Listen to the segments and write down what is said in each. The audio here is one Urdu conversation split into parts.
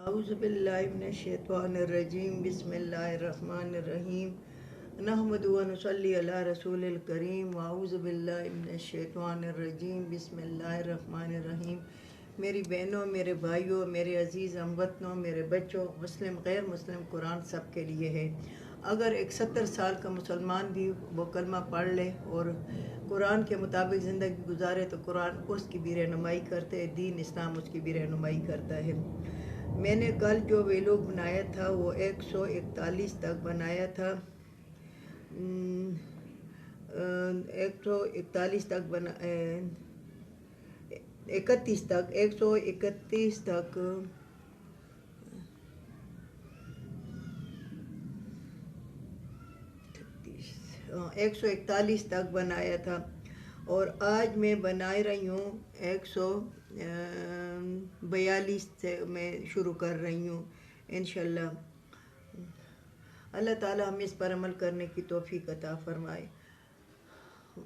اعوذ باللہ من الشیطان الرجیم بسم اللہ الرحمن الرحیم نحمد و نصلی علی رسول الکریم واعوذ باللہ من الشیطان الرجیم بسم اللہ الرحمن الرحیم۔ میری بہنوں، میرے بھائیوں، میرے عزیز ہم وطنوں، میرے بچوں، مسلم غیر مسلم، قرآن سب کے لیے ہے۔ اگر ایک 70 سال کا مسلمان بھی وہ کلمہ پڑھ لے اور قرآن کے مطابق زندگی گزارے تو قرآن اس کی بھی رہنمائی کرتے ہے، دین اسلام اس کی بھی رہنمائی کرتا ہے۔ میں نے کل جو ویلوگ بنایا تھا وہ 141 تک بنایا تھا، 141 تک 31 تک 131 تک 141 تک بنایا تھا، اور آج میں بنا رہی ہوں 142 سے میں شروع کر رہی ہوں انشاءاللہ۔ اللہ تعالیٰ ہمیں اس پر عمل کرنے کی توفیق عطا فرمائے۔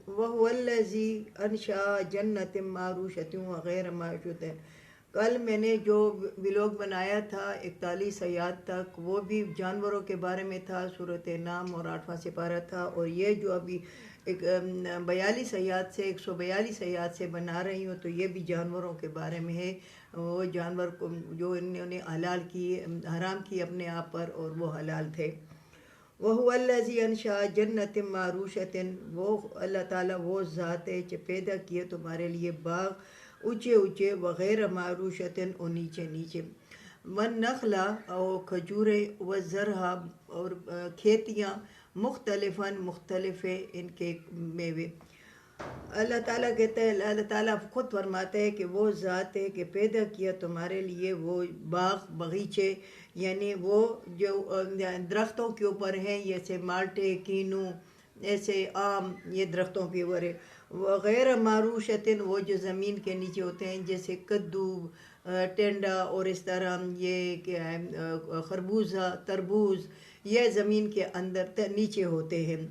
وَهُوَ الَّذِي أَنشَأَ جَنَّةٍ مَّعْرُوشَةٍ وَغَيْرَ مَعْرُوشَةٍ۔ کل میں نے جو ویلوگ بنایا تھا 41 آیات تک، وہ بھی جانوروں کے بارے میں تھا، سورۃ نام اور 8واں سپارہ تھا، اور یہ جو ابھی 42 آیات سے 142 آیات سے بنا رہی ہوں تو یہ بھی جانوروں کے بارے میں ہے۔ وہ جانور کو جو انہوں نے حرام کی اپنے آپ پر اور وہ حلال تھے۔ وَهُوَ الَّذِي أَنشَأَ جَنَّةٍ مَّعْرُوشَةٍ، وہ اللہ تعالیٰ وہ ذات ہے جو پیدا کیے تمہارے لیے باغ اونچے اونچے، وغیر معروشۃ اور نیچے نیچے، وَالنَّخْلَ اور کھجوریں، وَالزَّرْعَ اور کھیتیاں، مختلف ہیں ان کے میوے۔ اللہ تعالیٰ کہتا ہے، اللہ تعالیٰ خود فرماتا ہے کہ وہ ذات ہے کہ پیدا کیا تمہارے لیے وہ باغ بغیچے، یعنی وہ جو درختوں کے اوپر ہیں، جیسے مالٹے، کینو، ایسے آم، یہ درختوں کے اوپر ہے۔ وغیر معروشۃ، وہ جو زمین کے نیچے ہوتے ہیں، جیسے کدو، ٹینڈا، اور اس طرح یہ کیا ہے خربوزہ، تربوز، یہ زمین کے اندر نیچے ہوتے ہیں۔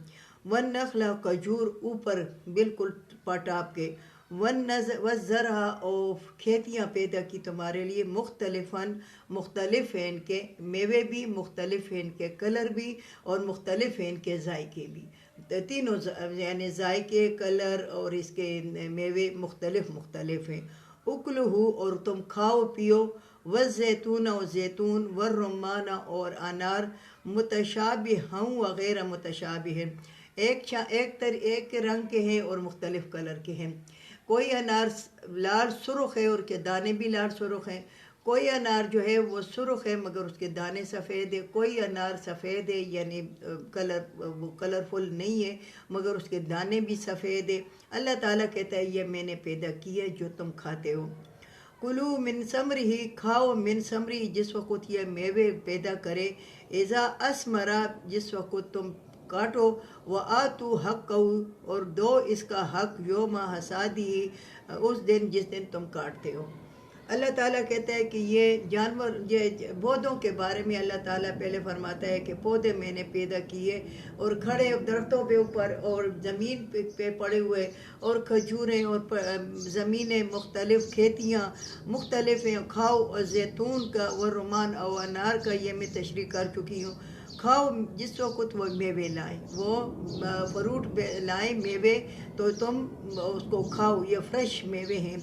والنخل، کھجور اوپر بالکل پٹاپ کے، والزرع، اور کھیتیاں پیدا کی تمہارے لیے، مختلف ہیں ان کے میوے بھی، مختلف ہیں ان کے کلر بھی، اور مختلف ہیں ان کے ذائقے بھی، تینوں یعنی ذائقے، کلر اور اس کے میوے مختلف ہیں۔ اکلہ، اور تم کھاؤ پیو، والزیتون، اور زیتون، والرمان، اور انار، متشابہ وغیر متشابہ، ایک رنگ کے ہیں اور مختلف کلر کے ہیں۔ کوئی انار لال سرخ ہے اور کے دانے بھی لال سرخ ہیں، کوئی انار جو ہے وہ سرخ ہے مگر اس کے دانے سفید ہے، کوئی انار سفید ہے یعنی کلرفل نہیں ہے مگر اس کے دانے بھی سفید ہے۔ اللہ تعالیٰ کہتا ہے یہ میں نے پیدا کی ہے جو تم کھاتے ہو۔ کلو من ثمرہ، کھاؤ من ثمرہ، جس وقت یہ میوے پیدا کرے، اذا اثمرا، جس وقت تم کاٹو، وآتوا حقہ، اور دو اس کا حق، یوم حصادہ، اس دن جس دن تم کاٹتے ہو۔ اللہ تعالیٰ کہتا ہے کہ یہ جانور، یہ پودوں کے بارے میں اللہ تعالیٰ پہلے فرماتا ہے کہ پودے میں نے پیدا کیے، اور کھڑے درختوں پہ اوپر اور زمین پہ پڑے ہوئے، اور کھجوریں اور زمینیں مختلف، کھیتیاں مختلف ہیں، کھاؤ، اور زیتون کا، اور رومان اور انار کا، یہ میں تشریح کر چکی ہوں۔ کھاؤ جس وقت وہ میوے لائیں، وہ فروٹ لائیں میوے، تو تم اس کو کھاؤ، یہ فریش میوے ہیں۔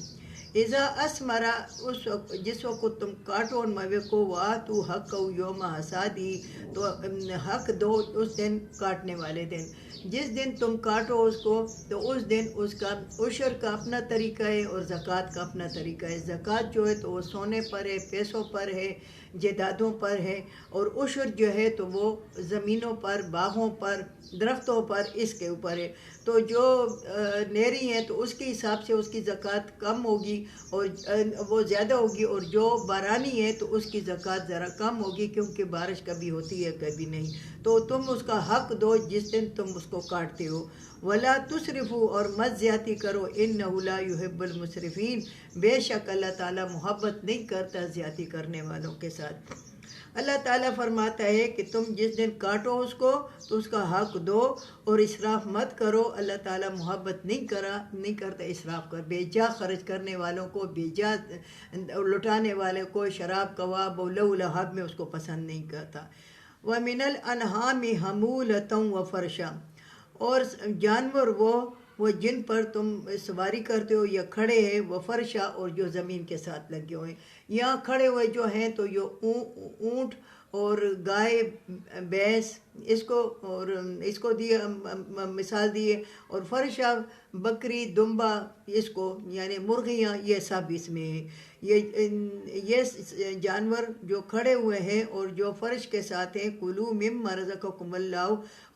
اذا اثمرا، اس وقت جس وقت تم کاٹو ان میوے کو، وآتوا حقہ یوم حصادہ، تو حق دو اس دن کاٹنے والے دن، جس دن تم کاٹو اس کو تو اس دن اس کا عشر کا اپنا طریقہ ہے اور زکوٰۃ کا اپنا طریقہ ہے۔ زکوٰۃ جو ہے تو وہ سونے پر ہے، پیسوں پر ہے، جائیدادوں پر ہے، اور عشر جو ہے تو وہ زمینوں پر، باغوں پر، درختوں پر، اس کے اوپر ہے۔ تو جو نیری ہیں تو اس کے حساب سے اس کی زکوٰۃ کم ہوگی اور وہ زیادہ ہوگی، اور جو بارانی ہے تو اس کی زکوٰۃ ذرا کم ہوگی، کیونکہ بارش کبھی ہوتی ہے کبھی نہیں۔ تو تم اس کا حق دو جس دن تم اس کو کاٹتے ہو۔ وَلَا تُسْرِفُوا، اور مت زیادتی کرو، إِنَّهُ لَا يُحِبُّ الْمُسْرِفِينَ، بے شک اللہ تعالیٰ محبت نہیں کرتا زیادتی کرنے والوں کے ساتھ۔ اللہ تعالیٰ فرماتا ہے کہ تم جس دن کاٹو اس کو تو اس کا حق دو اور اسراف مت کرو. اللہ تعالیٰ محبت نہیں کرتا اسراف کر. بے جا خرچ کرنے والوں کو، بے جا لٹانے والے کو، شراب کباب و لو لہب میں اس کو پسند نہیں کرتا. وَمِنَ الْأَنْعَامِ حَمُولَةً وَفَرْشًا، اور جانور وہ جن پر تم سواری کرتے ہو یا کھڑے ہیں، وہ فرشا، اور جو زمین کے ساتھ لگے ہوئے. یہاں کھڑے ہوئے جو ہیں تو یہ اونٹ اور گائے بھینس اس کو دیے مثال دیے، اور فرشا بکری دمبا اس کو یعنی مرغیاں یہ سب اس میں ہیں. یہ جانور جو کھڑے ہوئے ہیں اور جو فرش کے ساتھ ہیں. کلوا مما رزقکم اللہ،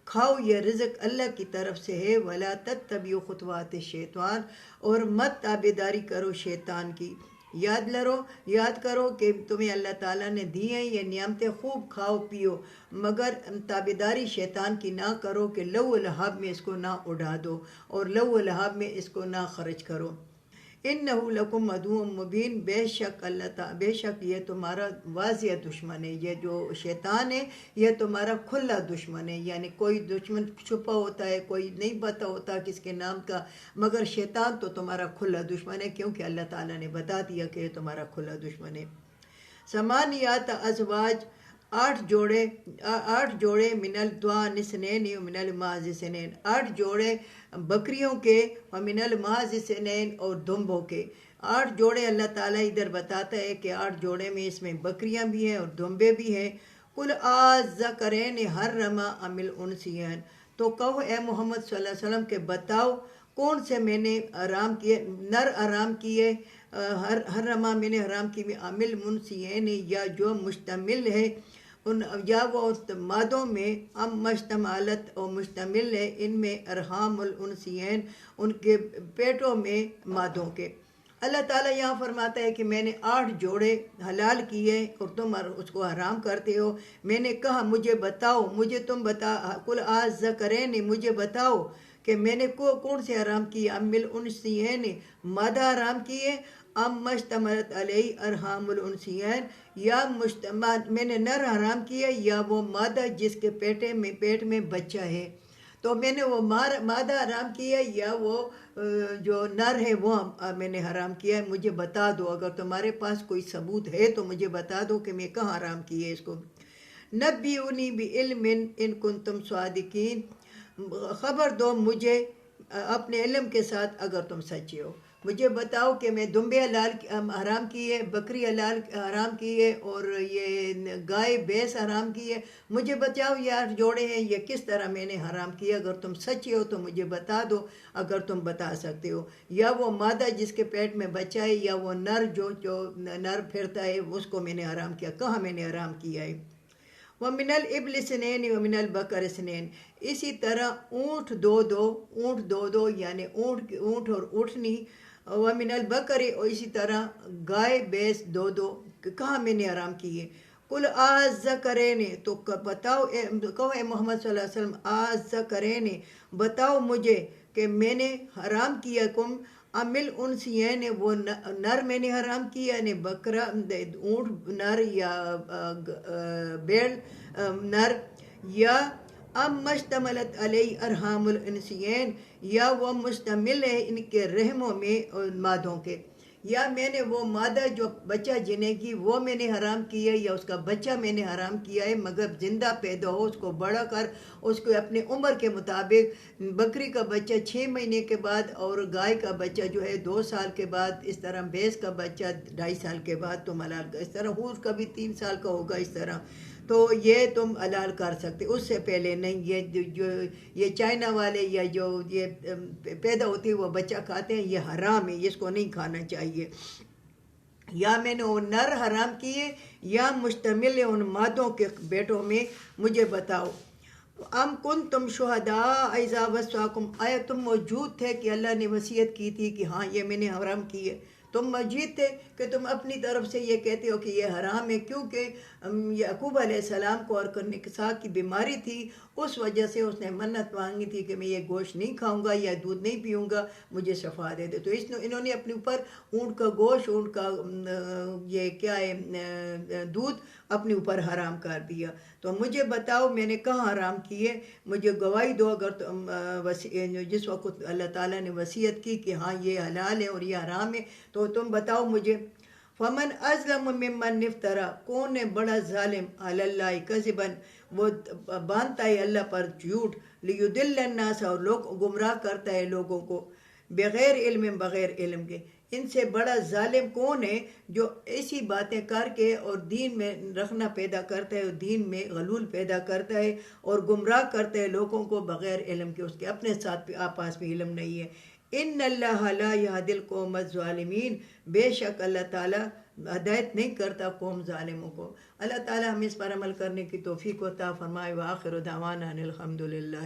کھاؤ یہ رزق اللہ کی طرف سے ہے. ولا تتبعوا خطوات الشیطان، اور مت تابعداری کرو شیطان کی. یاد کرو کہ تمہیں اللہ تعالیٰ نے دی ہیں یہ نعمتیں، خوب کھاؤ پیو، مگر تابعداری شیطان کی نہ کرو کہ لو و لہب میں اس کو نہ اڑا دو اور لو و لہب میں اس کو نہ خرچ کرو. انَّهُ لَكُمْ عَدُوٌّ مُّبِینٌ، بے شک یہ تمہارا واضح دشمن ہے. یہ جو شیطان ہے یہ تمہارا کھلا دشمن ہے. یعنی کوئی دشمن چھپا ہوتا ہے، کوئی نہیں پتہ ہوتا کس کے نام کا، مگر شیطان تو تمہارا کھلا دشمن ہے، کیونکہ اللہ تعالیٰ نے بتا دیا کہ یہ تمہارا کھلا دشمن ہے. ثمانیات ازواج، 8 جوڑے من الضأن اثنین ومن الماعز اثنین، 8 جوڑے بکریوں کے، ومن الماعز اثنین، اور دمبوں کے. 8 جوڑے اللہ تعالیٰ ادھر بتاتا ہے کہ 8 جوڑے میں اس میں بکریاں بھی ہیں اور دمبے بھی ہیں. قل الذکرین حرم ام الانثیین، تو کہو اے محمد صلی اللہ علیہ وسلم کہ بتاؤ کون سے میں نے حرام کیے، نر حرام کیے، حرما میں نے حرام کی، عامل منسیین، یا جو مشتمل ہے یا وہ مادوں میں، ام مشتمالت اور مشتمل ہے ان میں ارحام الانسیین، ان کے پیٹوں میں مادوں کے. اللہ تعالیٰ یہاں فرماتا ہے کہ میں نے 8 جوڑے حلال کیے اور تم اس کو حرام کرتے ہو. میں نے کہا مجھے بتاؤ، تم بتا، قل الذکرین، مجھے بتاؤ کہ میں نے کون سے حرام کیے، ام الانسیین، مادہ حرام کیے، ام مشتملت علیہ ارحام الانسیین، یا میں نے نر حرام کیا یا وہ مادہ جس کے پیٹ میں بچہ ہے. تو میں نے وہ مادہ حرام کیا یا وہ جو نر ہے وہ میں نے حرام کیا ہے. مجھے بتا دو، اگر تمہارے پاس کوئی ثبوت ہے تو مجھے بتا دو کہ میں کہاں حرام کیے اس کو. نبئونی بعلم ان کنتم صادقین، خبر دو مجھے اپنے علم کے ساتھ اگر تم سچے ہو. مجھے بتاؤ کہ میں دمبے حرام کیے، بکری حرام کیے، اور یہ گائے بھینس حرام کیے. مجھے بتاؤ یہ 8 جوڑے ہیں یہ کس طرح میں نے حرام کیے. اگر تم سچے ہو تو مجھے بتا دو اگر تم بتا سکتے ہو. یا وہ مادہ جس کے پیٹ میں بچہ ہے، یا وہ نر جو نر پھرتا ہے اس کو میں نے حرام کیا، کہاں میں نے حرام کیا ہے. وَمِنَ الْإِبْلِ اثْنَيْنِ وَمِنَ الْبَقَرِ اثْنَيْنِ، اسی طرح اونٹ دو یعنی اونٹ اور اونٹنی. وَمِنَ الْبَقَرِ، اور اسی طرح گائے بھینس 2 کہاں میں نے حرام کیے. قُلْ الذَّکَرَینِ، تو بتاؤ کہو اے محمد صلی اللہ علیہ وسلم، الذَّکَرَینِ، بتاؤ مجھے کہ میں نے حرام کیا کم ام الانثیین، وہ نر میں نے حرام کیا، یعنی بکرا اونٹ نر یا بیڑ نر، یا ام مشتملت علیہ ارحام الانسیین، یا وہ مشتمل ہے ان کے رحموں میں مادوں کے. یا میں نے وہ مادہ جو بچہ جنے کی وہ میں نے حرام کیا، یا اس کا بچہ میں نے حرام کیا ہے، مگر زندہ پیدا ہو، اس کو بڑا کر اس کو اپنے عمر کے مطابق، بکری کا بچہ 6 مہینے کے بعد اور گائے کا بچہ جو ہے 2 سال کے بعد، اس طرح بھینس کا بچہ 2.5 سال کے بعد تم حلال کر، اس طرح حور کا بھی 3 سال کا ہوگا اس طرح. تو یہ تم حلال کر سکتے، اس سے پہلے نہیں. یہ چائنا والے یا جو یہ پیدا ہوتی ہے وہ بچہ کھاتے ہیں، یہ حرام ہے، اس کو نہیں کھانا چاہیے. یا میں نے وہ نر حرام کیے یا مشتمل ہے ان مادوں کے بیٹوں میں. مجھے بتاؤ. ام کنتم شہداء اذا وصاکم، آیا تم موجود تھے کہ اللہ نے وصیت کی تھی کہ ہاں یہ میں نے حرام کیے. تم مجید تھے کہ تم اپنی طرف سے یہ کہتے ہو کہ یہ حرام ہے، کیونکہ یعقوب علیہ السلام کو اور نکسا کی بیماری تھی، اس وجہ سے اس نے منت مانگی تھی کہ میں یہ گوشت نہیں کھاؤں گا یا دودھ نہیں پیوں گا، مجھے شفا دے دے۔ تو انہوں نے اپنے اوپر اونٹ کا گوشت، اونٹ کا یہ کیا ہے دودھ اپنے اوپر حرام کر دیا۔ تو مجھے بتاؤ میں نے کہاں حرام کیے، مجھے گواہی دو اگر تم جس وقت اللہ تعالیٰ نے وصیت کی کہ ہاں یہ حلال ہے اور یہ حرام ہے، تو تم بتاؤ مجھے۔ فمن ازلم ممن افترا، کون ہے بڑا ظالم علی اللہ کذباً، وہ باندھتا ہے اللہ پر جھوٹ، لیضل الناس، اور لوگ گمراہ کرتا ہے لوگوں کو، بغیر علم، بغیر علم کے۔ ان سے بڑا ظالم کون ہے جو ایسی باتیں کر کے اور دین میں رکھنا پیدا کرتا ہے، اور دین میں غلول پیدا کرتا ہے اور گمراہ کرتا ہے لوگوں کو بغیر علم کے، اس کے اپنے ساتھ آپس میں علم نہیں ہے۔ ان اللہ لا یہدی القوم الظالمین، بے شک اللہ تعالیٰ ہدایت نہیں کرتا قوم ظالموں کو۔ اللہ تعالیٰ ہمیں اس پر عمل کرنے کی توفیق عطا فرمائے۔ وآخر دعوانا ان الحمد للہ۔